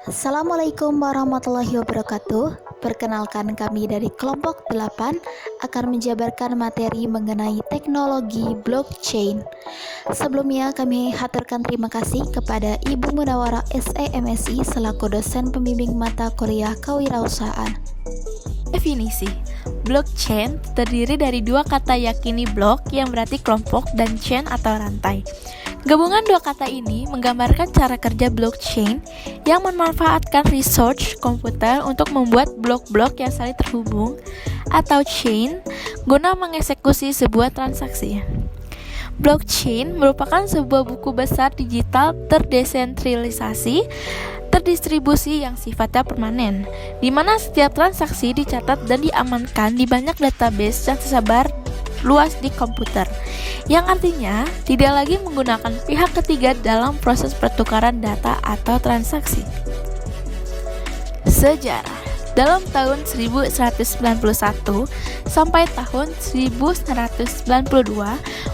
Assalamualaikum warahmatullahi wabarakatuh. Perkenalkan, kami dari kelompok 8 akan menjabarkan materi mengenai teknologi blockchain. Sebelumnya kami haturkan terima kasih kepada Ibu Munawwarah SEMSI selaku dosen pembimbing mata kuliah kewirausahaan. Definisi blockchain terdiri dari dua kata yakini blok yang berarti kelompok dan chain atau rantai. Gabungan dua kata ini menggambarkan cara kerja blockchain yang memanfaatkan research komputer untuk membuat blok-blok yang saling terhubung atau chain guna mengeksekusi sebuah transaksi. Blockchain merupakan sebuah buku besar digital terdistribusi yang sifatnya permanen, di mana setiap transaksi dicatat dan diamankan di banyak database yang tersebar luas di komputer, yang artinya tidak lagi menggunakan pihak ketiga dalam proses pertukaran data atau transaksi. Sejarah. Dalam tahun 1191 sampai tahun 1992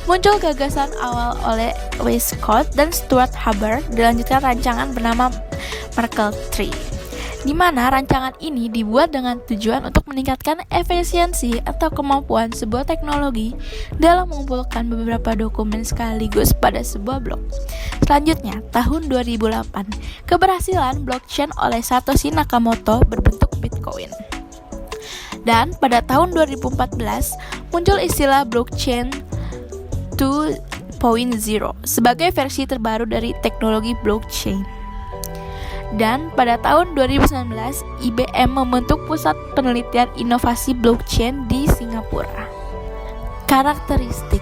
muncul gagasan awal oleh Westcott dan Stuart Haber, dilanjutkan rancangan bernama Merkle Tree, di mana rancangan ini dibuat dengan tujuan untuk meningkatkan efisiensi atau kemampuan sebuah teknologi dalam mengumpulkan beberapa dokumen sekaligus pada sebuah blok. Selanjutnya, tahun 2008, keberhasilan blockchain oleh Satoshi Nakamoto berbentuk Bitcoin. Dan pada tahun 2014, muncul istilah blockchain 2.0 sebagai versi terbaru dari teknologi blockchain. Dan pada tahun 2019, IBM membentuk Pusat Penelitian Inovasi Blockchain di Singapura. Karakteristik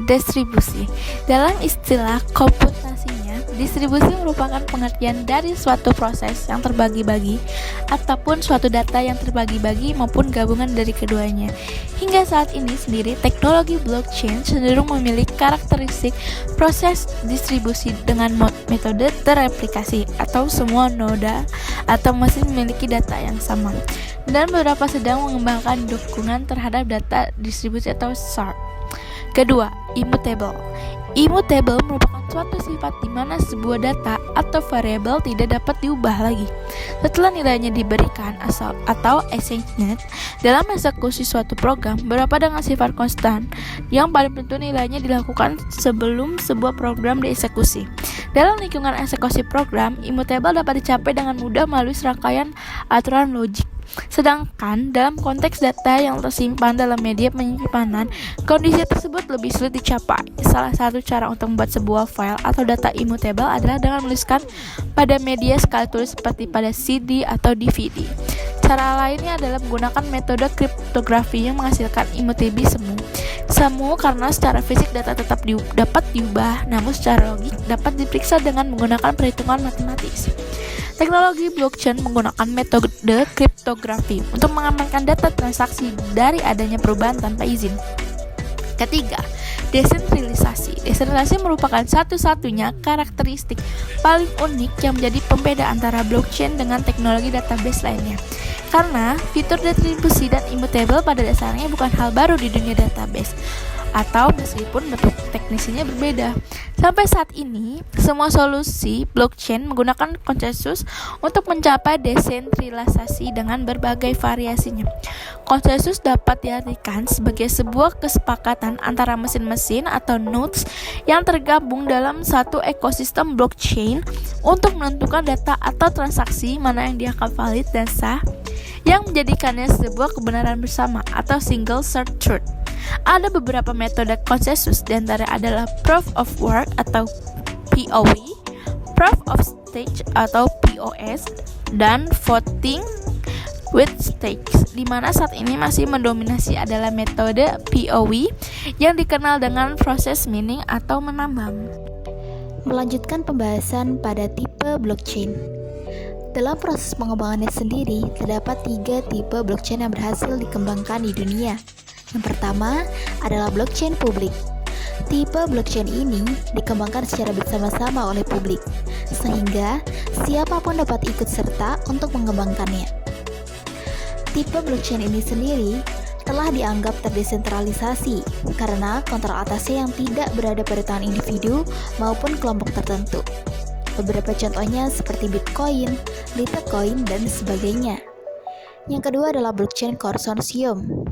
distribusi. Dalam istilah komputasinya, distribusi merupakan pengertian dari suatu proses yang terbagi-bagi ataupun suatu data yang terbagi-bagi maupun gabungan dari keduanya. Hingga saat ini sendiri, teknologi blockchain cenderung memiliki karakteristik proses distribusi dengan metode terreplikasi atau semua noda atau mesin memiliki data yang sama, dan beberapa sedang mengembangkan dukungan terhadap data distribusi atau shard. Kedua, immutable. Immutable merupakan suatu sifat di mana sebuah data atau variabel tidak dapat diubah lagi setelah nilainya diberikan atau assigned dalam eksekusi suatu program berupa dengan sifat konstan yang paling tentu nilainya dilakukan sebelum sebuah program dieksekusi. Dalam lingkungan eksekusi program, immutable dapat dicapai dengan mudah melalui serangkaian aturan logik. Sedangkan dalam konteks data yang tersimpan dalam media penyimpanan, kondisi tersebut lebih sulit dicapai. Salah satu cara untuk membuat sebuah file atau data immutable adalah dengan menuliskan pada media sekali tulis seperti pada CD atau DVD. Cara lainnya adalah menggunakan metode kriptografi yang menghasilkan immutable semu karena secara fisik data tetap dapat diubah, namun secara logik dapat diperiksa dengan menggunakan perhitungan matematis. Teknologi blockchain menggunakan metode kriptografi untuk mengamankan data transaksi dari adanya perubahan tanpa izin. Ketiga, desentralisasi. Desentralisasi merupakan satu-satunya karakteristik paling unik yang menjadi pembeda antara blockchain dengan teknologi database lainnya. Karena fitur distribusi dan immutable pada dasarnya bukan hal baru di dunia database, atau meskipun bentuk teknisnya berbeda. Sampai saat ini, semua solusi blockchain menggunakan konsensus untuk mencapai desentralisasi dengan berbagai variasinya. Konsensus dapat diartikan sebagai sebuah kesepakatan antara mesin-mesin atau nodes yang tergabung dalam satu ekosistem blockchain untuk menentukan data atau transaksi mana yang dianggap valid dan sah, yang menjadikannya sebuah kebenaran bersama atau single source truth. Ada beberapa metode konsensus, diantara adalah Proof of Work atau POW, Proof of Stake atau POS, dan Voting with Stakes, di mana saat ini masih mendominasi adalah metode POW yang dikenal dengan proses mining atau menambang. Melanjutkan pembahasan pada tipe blockchain. Dalam proses pengembangannya sendiri, terdapat 3 tipe blockchain yang berhasil dikembangkan di dunia. Yang pertama adalah blockchain publik. Tipe blockchain ini dikembangkan secara bersama-sama oleh publik, sehingga siapapun dapat ikut serta untuk mengembangkannya. Tipe blockchain ini sendiri telah dianggap terdesentralisasi karena kontrol atasnya yang tidak berada pada tangan individu maupun kelompok tertentu. Beberapa contohnya seperti Bitcoin, Litecoin, dan sebagainya. Yang kedua adalah blockchain konsorsium.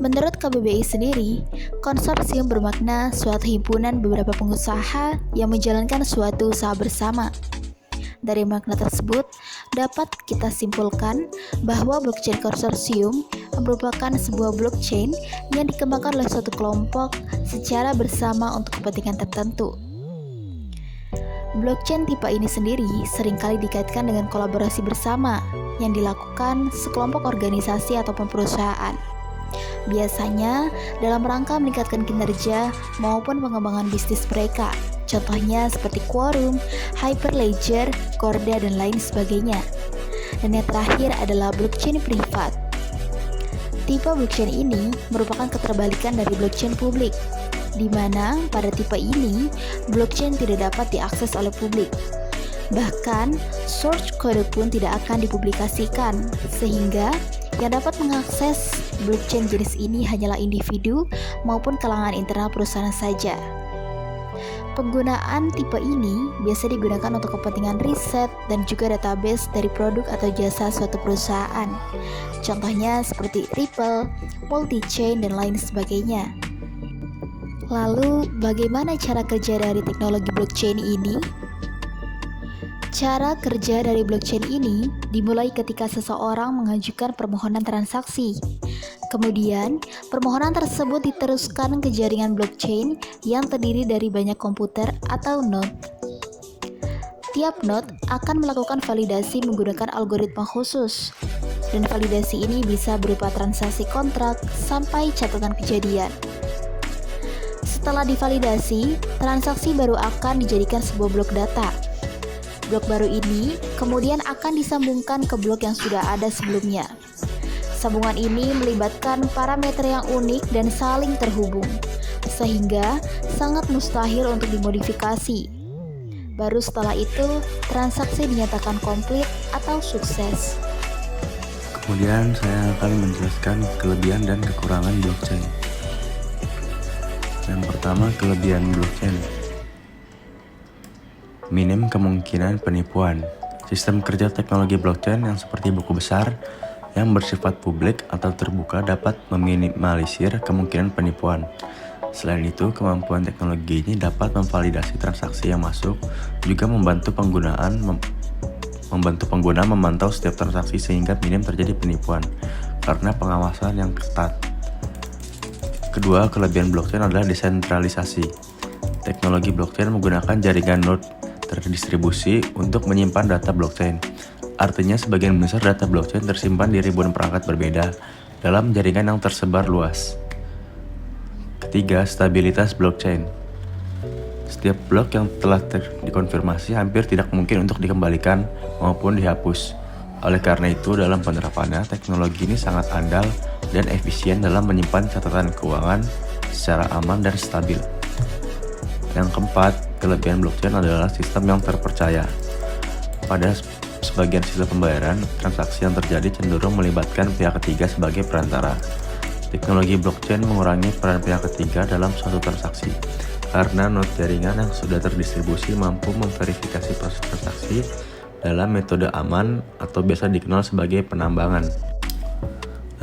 Menurut KBBI sendiri, konsorsium bermakna suatu himpunan beberapa pengusaha yang menjalankan suatu usaha bersama. Dari makna tersebut, dapat kita simpulkan bahwa blockchain konsorsium merupakan sebuah blockchain yang dikembangkan oleh suatu kelompok secara bersama untuk kepentingan tertentu. Blockchain tipe ini sendiri seringkali dikaitkan dengan kolaborasi bersama yang dilakukan sekelompok organisasi ataupun perusahaan. Biasanya dalam rangka meningkatkan kinerja maupun pengembangan bisnis mereka. Contohnya seperti Quorum, Hyperledger, Corda, dan lain sebagainya. Dan yang terakhir adalah blockchain privat. Tipe blockchain ini merupakan keterbalikan dari blockchain publik, di mana pada tipe ini blockchain tidak dapat diakses oleh publik. Bahkan source code pun tidak akan dipublikasikan, sehingga yang dapat mengakses blockchain jenis ini hanyalah individu maupun kalangan internal perusahaan saja. Penggunaan tipe ini biasa digunakan untuk kepentingan riset dan juga database dari produk atau jasa suatu perusahaan. Contohnya seperti Ripple, multi-chain, dan lain sebagainya. Lalu, bagaimana cara kerja dari teknologi blockchain ini? Cara kerja dari blockchain ini dimulai ketika seseorang mengajukan permohonan transaksi. Kemudian, permohonan tersebut diteruskan ke jaringan blockchain yang terdiri dari banyak komputer atau node. Tiap node akan melakukan validasi menggunakan algoritma khusus, dan validasi ini bisa berupa transaksi kontrak sampai catatan kejadian. Setelah divalidasi, transaksi baru akan dijadikan sebuah blok data. Blok baru ini kemudian akan disambungkan ke blok yang sudah ada sebelumnya. Sambungan ini melibatkan parameter yang unik dan saling terhubung, sehingga sangat mustahil untuk dimodifikasi. Baru setelah itu, transaksi dinyatakan komplit atau sukses. Kemudian saya akan menjelaskan kelebihan dan kekurangan blockchain. Yang pertama, kelebihan blockchain. Minim kemungkinan penipuan. Sistem kerja teknologi blockchain yang seperti buku besar yang bersifat publik atau terbuka dapat meminimalisir kemungkinan penipuan. Selain itu, kemampuan teknologi ini dapat memvalidasi transaksi yang masuk, juga membantu pengguna memantau setiap transaksi sehingga minim terjadi penipuan karena pengawasan yang ketat. Kedua, kelebihan blockchain adalah desentralisasi. Teknologi blockchain menggunakan jaringan node terdistribusi untuk menyimpan data blockchain. Artinya sebagian besar data blockchain tersimpan di ribuan perangkat berbeda dalam jaringan yang tersebar luas. Ketiga, stabilitas blockchain. Setiap blok yang telah dikonfirmasi hampir tidak mungkin untuk dikembalikan maupun dihapus. Oleh karena itu, dalam penerapannya, teknologi ini sangat andal dan efisien dalam menyimpan catatan keuangan secara aman dan stabil. Yang keempat, kelebihan blockchain adalah sistem yang terpercaya. Pada sebagian sistem pembayaran, transaksi yang terjadi cenderung melibatkan pihak ketiga sebagai perantara. Teknologi blockchain mengurangi peran pihak ketiga dalam suatu transaksi, karena node jaringan yang sudah terdistribusi mampu memverifikasi proses transaksi dalam metode aman atau biasa dikenal sebagai penambangan.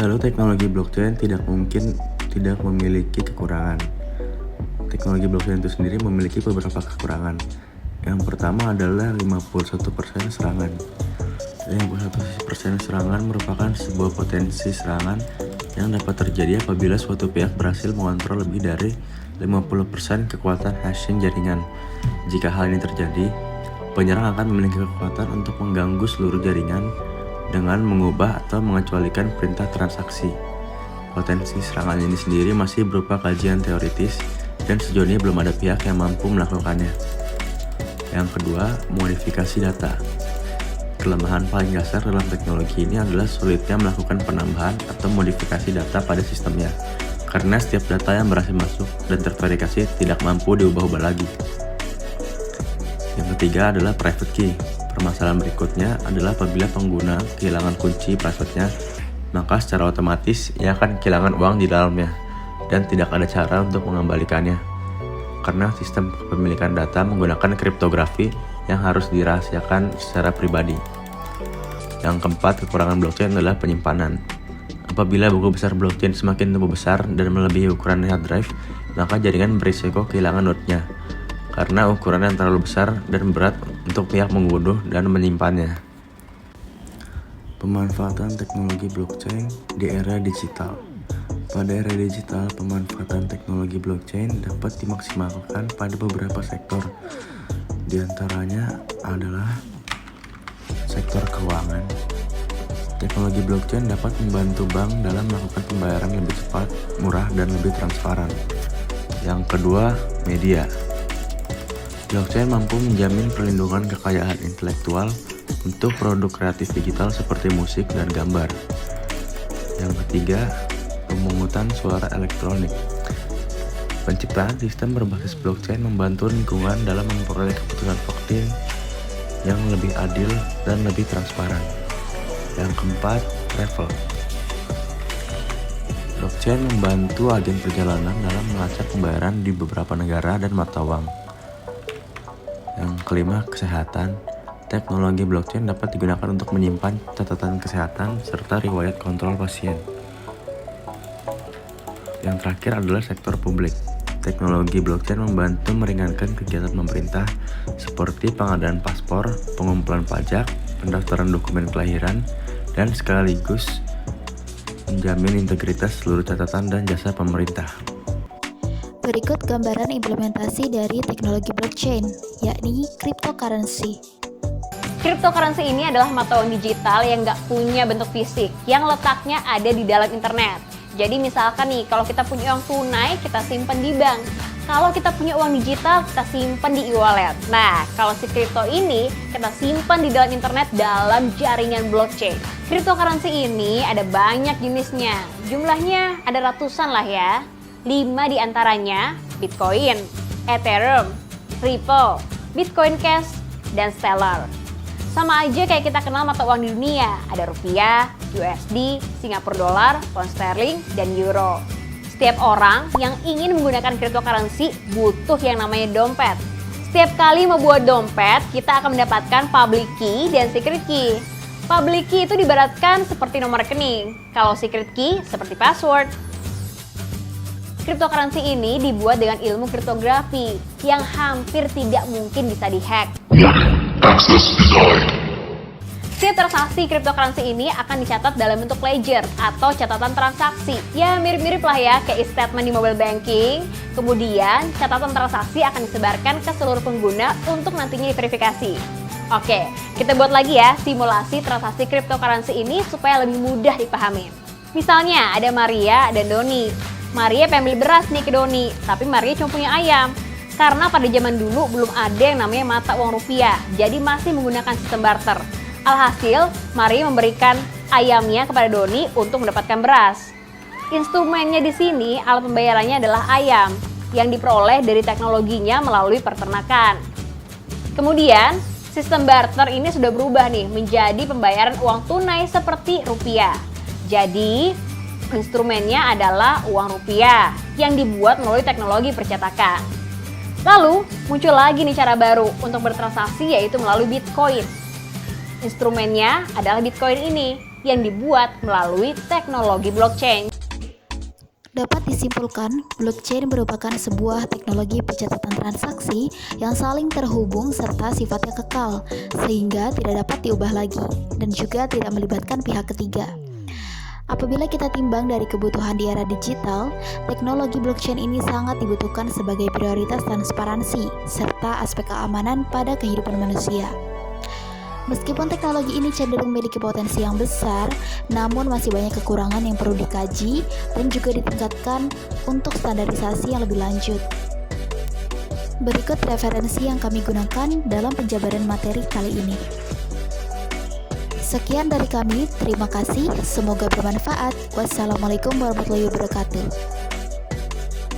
Lalu teknologi blockchain tidak memiliki kekurangan. Teknologi blockchain itu sendiri memiliki beberapa kekurangan. Yang pertama adalah 51% serangan. 51% serangan merupakan sebuah potensi serangan yang dapat terjadi apabila suatu pihak berhasil mengontrol lebih dari 50% kekuatan hashing jaringan. Jika hal ini terjadi, penyerang akan memiliki kekuatan untuk mengganggu seluruh jaringan dengan mengubah atau mengecualikan perintah transaksi. Potensi serangan ini sendiri masih berupa kajian teoritis dan sejauh ini belum ada pihak yang mampu melakukannya. Yang kedua, modifikasi data. Kelemahan paling dasar dalam teknologi ini adalah sulitnya melakukan penambahan atau modifikasi data pada sistemnya, karena setiap data yang berhasil masuk dan terverifikasi tidak mampu diubah-ubah lagi. Yang ketiga adalah private key. Permasalahan berikutnya adalah apabila pengguna kehilangan kunci private-nya, maka secara otomatis ia akan kehilangan uang di dalamnya dan tidak ada cara untuk mengembalikannya. karena sistem kepemilikan data menggunakan kriptografi yang harus dirahasiakan secara pribadi. Yang keempat, kekurangan blockchain adalah penyimpanan. Apabila buku besar blockchain semakin tumbuh besar dan melebihi ukuran hard drive, maka jaringan berisiko kehilangan node-nya karena ukuran yang terlalu besar dan berat untuk pihak mengunduh dan menyimpannya. Pemanfaatan teknologi blockchain di era digital. Pada era digital, pemanfaatan teknologi blockchain dapat dimaksimalkan pada beberapa sektor. Di antaranya adalah sektor keuangan. Teknologi blockchain dapat membantu bank dalam melakukan pembayaran lebih cepat, murah, dan lebih transparan. Yang kedua, media. Blockchain mampu menjamin perlindungan kekayaan intelektual untuk produk kreatif digital seperti musik dan gambar. Yang ketiga, pemungutan suara elektronik. Penciptaan sistem berbasis blockchain membantu lingkungan dalam memperoleh keputusan voting yang lebih adil dan lebih transparan. Yang keempat, travel. Blockchain membantu agen perjalanan dalam melacak pembayaran di beberapa negara dan mata uang. Yang kelima, kesehatan. Teknologi blockchain dapat digunakan untuk menyimpan catatan kesehatan serta riwayat kontrol pasien. Yang terakhir adalah sektor publik. Teknologi blockchain membantu meringankan kegiatan pemerintah seperti pengadaan paspor, pengumpulan pajak, pendaftaran dokumen kelahiran, dan sekaligus menjamin integritas seluruh catatan dan jasa pemerintah. Berikut gambaran implementasi dari teknologi blockchain, yakni cryptocurrency. Cryptocurrency ini adalah mata uang digital yang nggak punya bentuk fisik, yang letaknya ada di dalam internet. Jadi misalkan nih, kalau kita punya uang tunai, kita simpan di bank. Kalau kita punya uang digital, kita simpan di e-wallet. Nah, kalau si kripto ini, kita simpan di dalam internet dalam jaringan blockchain. Cryptocurrency ini ada banyak jenisnya. Jumlahnya ada ratusan lah ya. 5 diantaranya Bitcoin, Ethereum, Ripple, Bitcoin Cash, dan Stellar. Sama aja kayak kita kenal mata uang di dunia, ada rupiah, USD, Singapura dollar, pound sterling, dan euro. Setiap orang yang ingin menggunakan cryptocurrency butuh yang namanya dompet. Setiap kali membuat dompet, kita akan mendapatkan public key dan secret key. Public key itu diibaratkan seperti nomor rekening, kalau secret key seperti password. Cryptocurrency ini dibuat dengan ilmu kriptografi yang hampir tidak mungkin bisa dihack. Setiap transaksi cryptocurrency ini akan dicatat dalam bentuk ledger atau catatan transaksi. Ya mirip-mirip lah ya kayak statement di mobile banking. Kemudian catatan transaksi akan disebarkan ke seluruh pengguna untuk nantinya diverifikasi. Oke, kita buat lagi ya simulasi transaksi cryptocurrency ini supaya lebih mudah dipahami. Misalnya ada Maria dan Doni. Maria pengen beli beras nih ke Doni, tapi Maria cuma punya ayam. Karena pada zaman dulu belum ada yang namanya mata uang rupiah, jadi masih menggunakan sistem barter. Alhasil, Maria memberikan ayamnya kepada Doni untuk mendapatkan beras. Instrumennya di sini, alat pembayarannya adalah ayam, yang diperoleh dari teknologinya melalui peternakan. Kemudian, sistem barter ini sudah berubah nih, menjadi pembayaran uang tunai seperti rupiah. Jadi, instrumennya adalah uang rupiah yang dibuat melalui teknologi percetakan. Lalu muncul lagi nih cara baru untuk bertransaksi yaitu melalui Bitcoin. Instrumennya adalah Bitcoin ini yang dibuat melalui teknologi blockchain. Dapat disimpulkan, blockchain merupakan sebuah teknologi pencatatan transaksi yang saling terhubung serta sifatnya kekal, sehingga tidak dapat diubah lagi dan juga tidak melibatkan pihak ketiga. Apabila kita timbang dari kebutuhan di era digital, teknologi blockchain ini sangat dibutuhkan sebagai prioritas transparansi serta aspek keamanan pada kehidupan manusia. Meskipun teknologi ini cenderung memiliki potensi yang besar, namun masih banyak kekurangan yang perlu dikaji dan juga ditingkatkan untuk standarisasi yang lebih lanjut. Berikut referensi yang kami gunakan dalam penjabaran materi kali ini. Sekian dari kami, terima kasih, semoga bermanfaat. Wassalamualaikum warahmatullahi wabarakatuh.